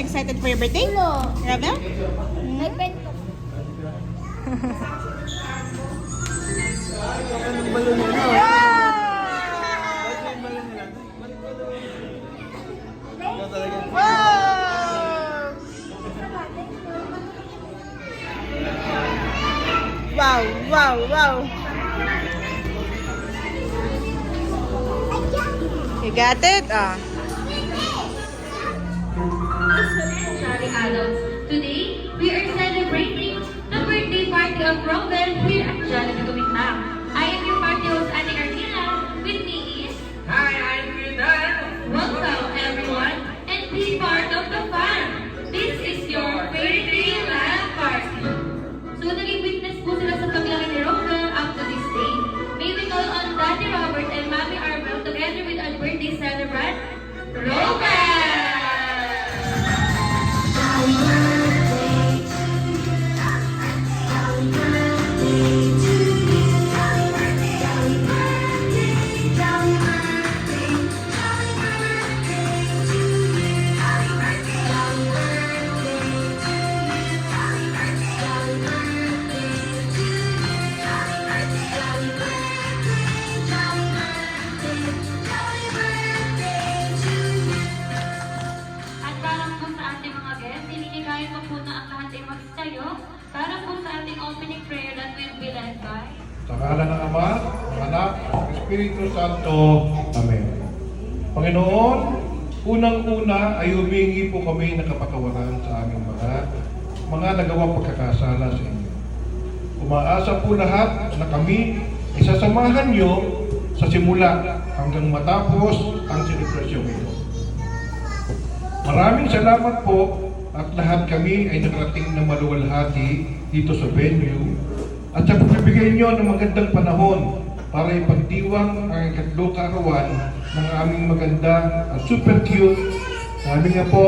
excited for your birthday? No. Robel? Nag-bend ko. Wow! Wow! Wow! You got it? Ah. Sorry, adults. Today, we are celebrating the birthday party of Robel here at Jollibee Kumitnam. I am your party host, Ate Armila. With me is... Hi, I'm Peter. Welcome, everyone, and be part of the fun. This is your birthday live party. So, naging witness po sila sa paglalaki ni Robel up to this day. May we call on Daddy Robert and Mommy Arbel together with our birthday celebrant, Robel! At para po sa ating mga guests, hinihikayan ko po na ang lahat ay magsayo para po sa ating opening prayer that will be led by... Sa ngalan ng Ama, ng Anak, ng Espiritu Santo. Amen. Panginoon, unang-una ay humingi po kami ng kapatawaran sa aming mga nagawang pagkakasala sa inyo. Umaasa po lahat na kami isasamahan niyo sa simula hanggang matapos ang selebrasyon ito. Maraming salamat po at lahat kami ay nakarating na maluwalhati dito sa venue at sa pagbibigay niyo ng magandang panahon para ipagdiwang ang ikatlong kaarawan ng aming maganda at super cute namin nga po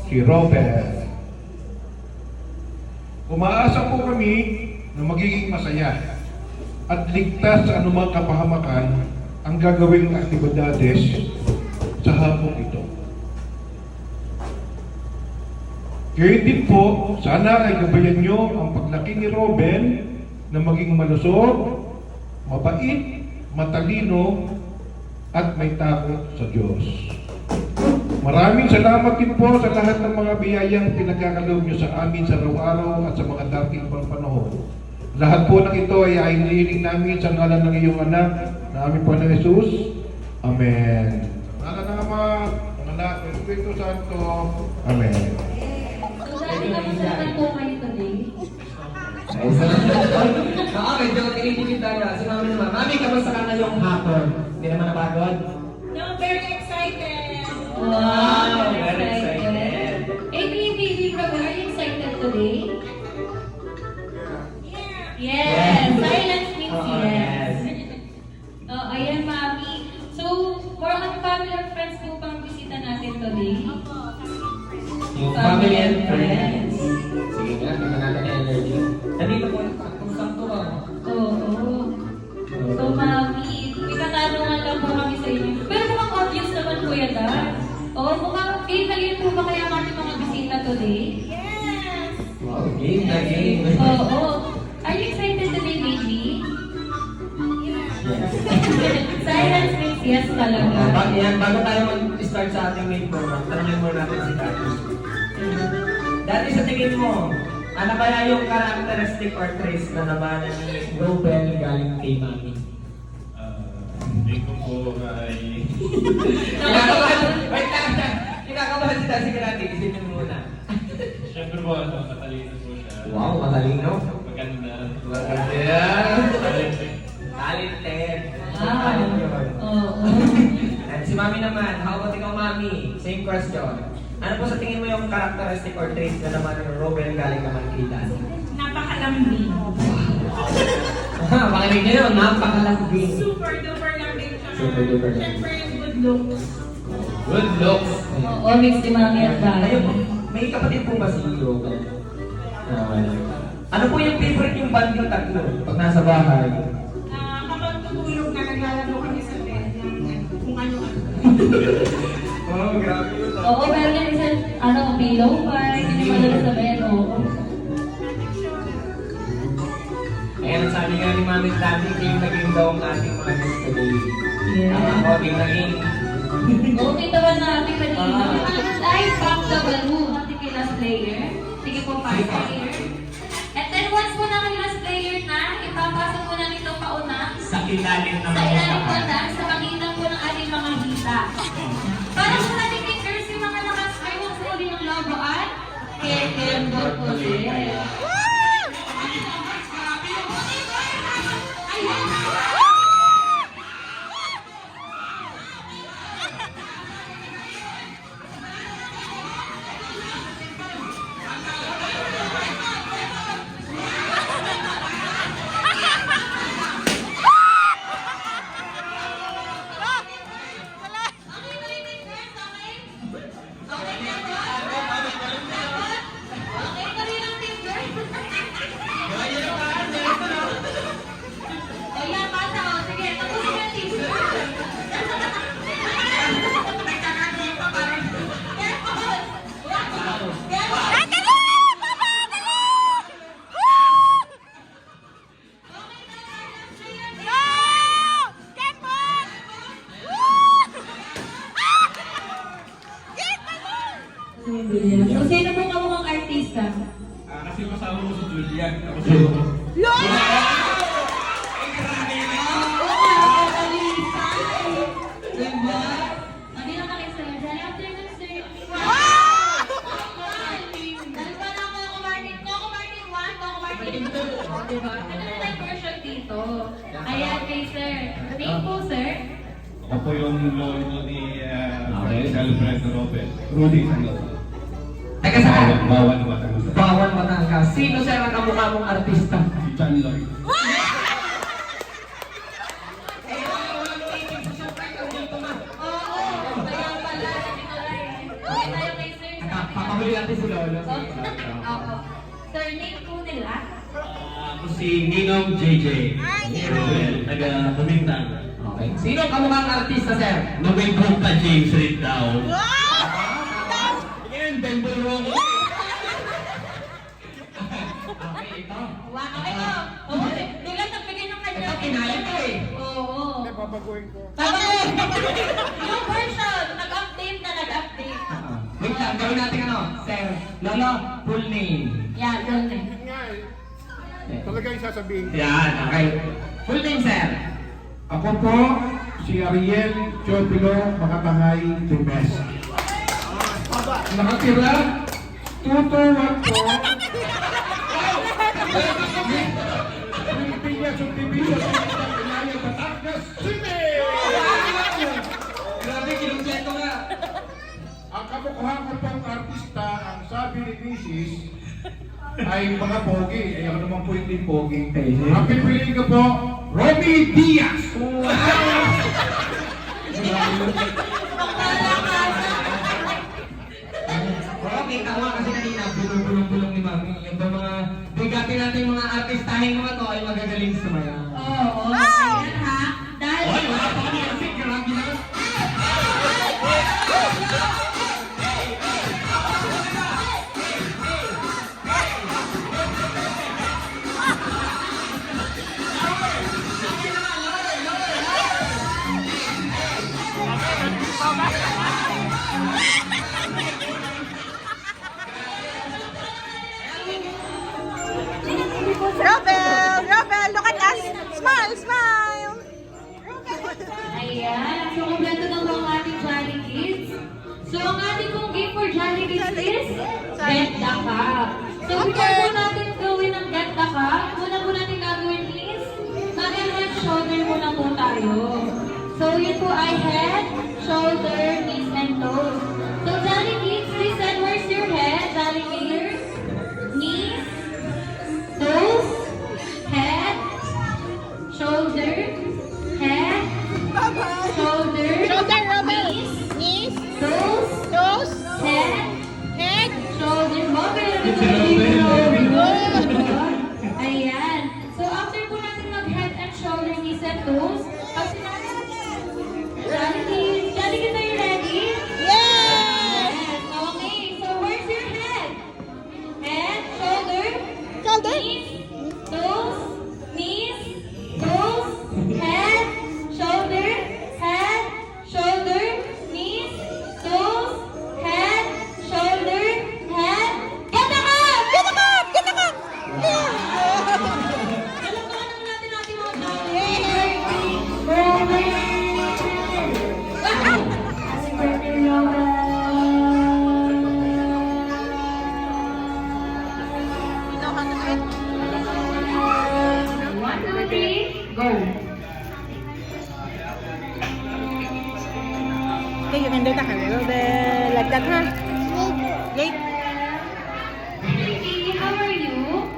si Robel. Umaasa po kami na magiging masaya at ligtas sa anumang kapahamakan ang gagawing aktibidades sa hapong ito. Kaya din po, sana ay gabayan nyo ang paglaki ni Robel na maging malusog, mabait, matalino, at may takot sa Diyos. Maraming salamat din po sa lahat ng mga biyayang pinagkakaloob nyo sa amin sa araw-araw at sa mga dating pang panahon. Lahat po ng ito ay hinihiling namin sa ngalan ng iyong anak na aming Panginoon Jesus. Amen. Sa ngalan ng Ama, ng Anak, ng Espiritu Santo. Amen. So, dahil kamusta po kayo today? Medyo tinitipid na si Mami naman. Mami, kamusta ka ngayong hapon? Hindi naman napagod? No, very excited! Wow, very excited. Hey, baby Robel, are you excited today? Yes! Silence means yes. Oh, ayan, Mami. So, more on family and friends po pang bisita natin today. Yung family and friends. Sige nga, tingnan natin ang energy. Nandito po, sakto ba? Oo. So, Mami, may katanungan lang po kami sa inyo. Pero mukhang obvious naman po yan, ah. Oo, mukhang game na game po ba kaya ang ating mga bisita today? Wow, game na game. Oo. Are you excited today, baby? Yes. Silence means yes talaga. Bago tayo mag-start sa ating main program, tanongin muna natin si Daddy. Daddy, sa tingin mo, ano kaya yung characteristic or traits na naman ni Robel galing kay Mami? Hindi ko po ay... Wait lang! Kinakabahan si Daddy. Sige natin, isipin mo muna. Siyempre po, matalino po siya. Wow, matalino. Maganda. Maganda. Talented. Talent yun. Oo. And si Mami naman, how about ikaw, Mami? Same question. Ano po sa tingin mo yung characteristic or traits na naman ng Robel galing naman kay Daddy? Napakalambing. Makinig nyo yun, napakalambing. Super duper lambing siya. Super duper lambing. Siyempre, good looks. Good looks. Oo, mix ni Mami at Daddy. Ayun, may kapatid po ba si Robel? Ano po yung favorite yung band yung tatlo pag nasa bahay? Kapag tutulog na naglalaro kami sa bed ng kung ano-ano. Oh, grabe yun. Oo, meron yung isa, pillow fight, hindi pa lang sa bed, oo. Ayan, sabi nga ni Mami Daddy, kayo naging daw ang ating mga guest today. Yeah. Ako, kayo naging... Okay naman natin kanina. Ah. Ay, back the balloon. Natin kay last player. Sige po, first player. And then once po na kay last player na, ipapasok po namin ito pauna. Sa ilalim ng Sa ilalim po usapan. na, sa pagitan po ng ating mga hita. Para po natin fingers yung mga nakasmile ng sa uli ng logo at Kekembot po siya. So, sino po kamukhang artista? Kasi kasama mo si Julian. Ako si Ayan kay sir. Name po, sir? Ako po yung lolo ni Okay. Alfredo Robert. Rudy Santos. Teka saan? Bawal na Batangas. Bawal Batangas. Sino sir ang kamukha mong artista? Si John Lloyd. Papahuli natin si Lolo. Oo. Sir, name po nila? Ako si Ninong JJ. Taga-Kumintang. Okay. Sino ang kamukhang artista, sir? Nabay po pa James Reid daw. Again, Bembol Romo. Okay, ito. Wow, okay po. Oo, Nila nagbigay ng kanya. Ito, kinaya ko eh. Oo. Papaguhin ko. Tapos, yung version, nag-update na nag-update. Wait lang, gawin natin ano? Sir, Lolo, full name. Yan, yun eh. Talaga yung sasabihin. Yan, okay. Full name, sir. Ako po, si Ariel Chopilo Makatangay Tumes. Nakatira, tutuwag po. Pilipinas Subdivision sa Pinaya, Batangas City! Grabe, kinumpleto nga. Ang kamukha ko pong artista, ang sabi ni Mrs. ay mga pogi. Ay ako naman po hindi pogi. Ang pipiliin ko po, Romy Diaz! Oo, kita ko nga kasi kanina, bulong-bulong ni Mami. Yung ba mga bigati natin mga artistahing mga to ay magagaling sumayaw. Oo, ayan ha. Dahil, Oy, wala pa kami kasi, grabe na. Robel, look at us. Smile, smile. ayan. So, kompleto na po ang ating Jolly Kids. So, ang ating pong game for Jolly Kids is Get the Cup. So, before po natin gawin ang Get the Cup, muna po natin gagawin is mag-head and shoulder muna po tayo. So, yun po ay head, shoulder, knees, and toes. So, Jolly Kids, please send where's your head, Jolly Kids? Knees, toes, head, shoulder, head, shoulder, Robel. knees, Knees, toes, toes, head, head. shoulder. Bakit? Si Robel. Okay, you can do that. Robel. Like that, huh? Late. Baby, how are you?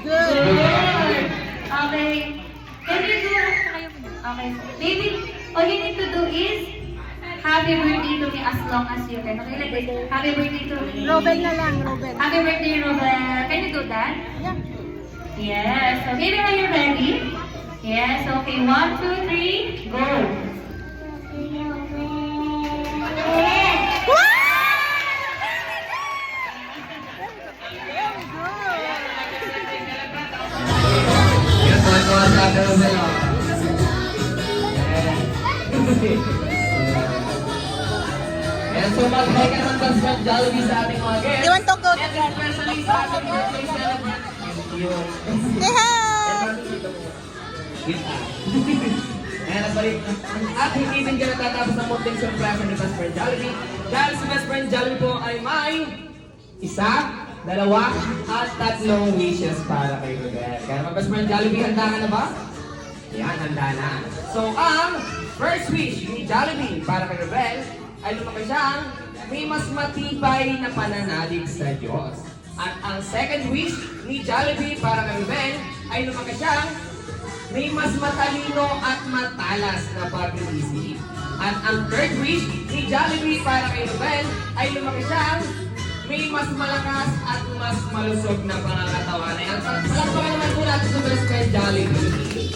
Good. Okay. Can you do... Okay. Baby, all you need to do is happy birthday to me as long as you can. Okay, like this. Happy birthday to me. Robel na lang, Robel. Happy birthday, Robel. Can you do that? Yeah. Yes. So, baby, are you ready? Yes. Okay. 1, 2, 3, go. Yan, tuwa-tuwa sa atin, Robel. And so, mag-hi ka ng best friend Jollibee sa ating mga guests. You want to go? And especially sa ating birthday celebrant. Yun. Say hi! Ayan, nagbalik. At hindi din ka natatapos ng munting surprise ni Best Friend Jollibee. Dahil si Best Friend Jollibee po ay may 1, 2, at 3 wishes para kay Robel. Kaya naman Best Friend Jollibee, handa ka na ba? Yan, handa na. So, ang first wish ni Jollibee para kay Robel ay lumaki siyang may mas matibay na pananalig sa Diyos. At ang second wish ni Jollibee para kay Robel ay lumaki siyang may mas matalino at matalas na pag-iisip. At ang third wish ni Jollibee para kay Robel ay lumaki siyang may mas malakas at mas malusog na pangangatawan. Ayan, palakpakan naman po natin sa Best Friend Jollibee.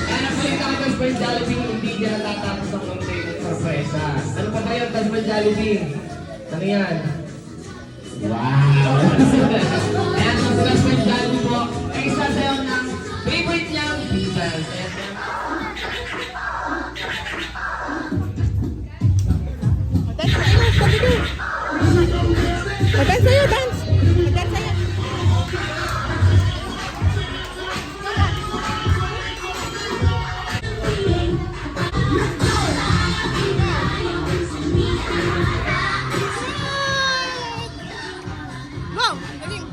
Ayan, ang balita kay Best Friend Jollibee, hindi niya natatapos ang munting sorpresa. Ano pa ba yun, Best Friend Jollibee? Ano yan? Wow! Ayan, so sa Best Friend Jollibee po, ay isa sa'yo ng favorite niyang Beatles. Ayan, Dance tayo, Scooby-Doo. Dance tayo, dance. Dance tayo. Wow! Galing.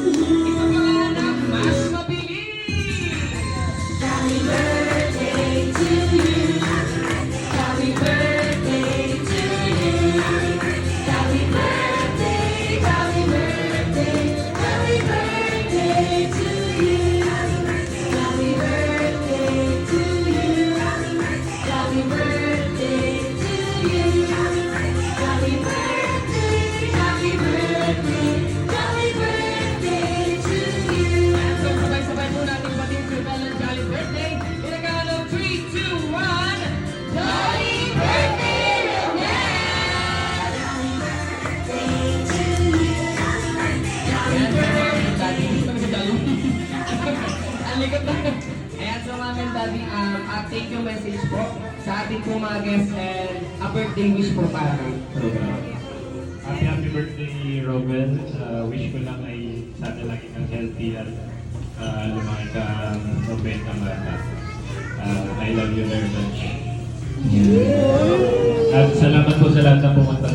ipapanganak mas mabilis! So, sabay-sabay po natin batiin si Robel ng Jolly Birthday. Pinagawa ng 3, 2, 1, Jolly Birthday, Robel! Ayan, Daddy. Gusto mo si Jolly? Ang likot na. Ayan, so mga men, Daddy, thank you message po sa ating po mga guests and a birthday wish po para kay Robel. Happy birthday, Robel. Wish ko lang ay sana lagi kang healthy at lumaki kang mabait na bata. I love you very much. At salamat po sa lahat na pumunta.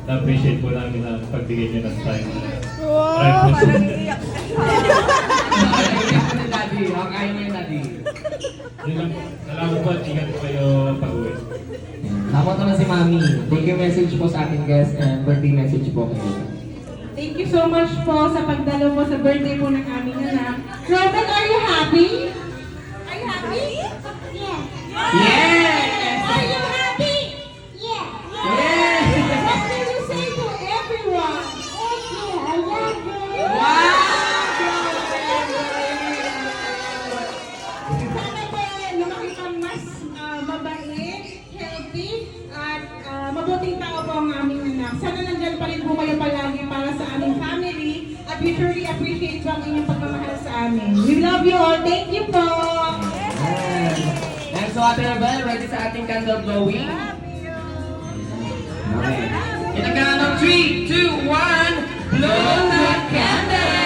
Na-appreciate po namin ang pagbigay niyo ng time. Wow! Parang iyak. Kaya mo ni Daddy. Kaya mo yung Daddy. Yun lang po. Salamat po at ingat po kayo pag-uwi. Tapos naman si Mami. Thank you message po sa ating guest and birthday message po kayo. Thank you so much po sa pagdalo mo sa birthday po ng aming anak. Robin, are you happy? Are you happy? Yes! Are you happy? Yes! What can you say to everyone? Wow! Sana po lumaki kang mas mabait, healthy, at mabuting tao po ang aming anak. Sana nandyan pa rin po kayo palagi para sa aming family at we truly appreciate po ang inyong pagmamahal sa amin. We love you all. Thank you po! And so Ate Robel, ready sa ating candle blowing? Okay. Pinagkaroon ng 3, 2, 1, blow the candle!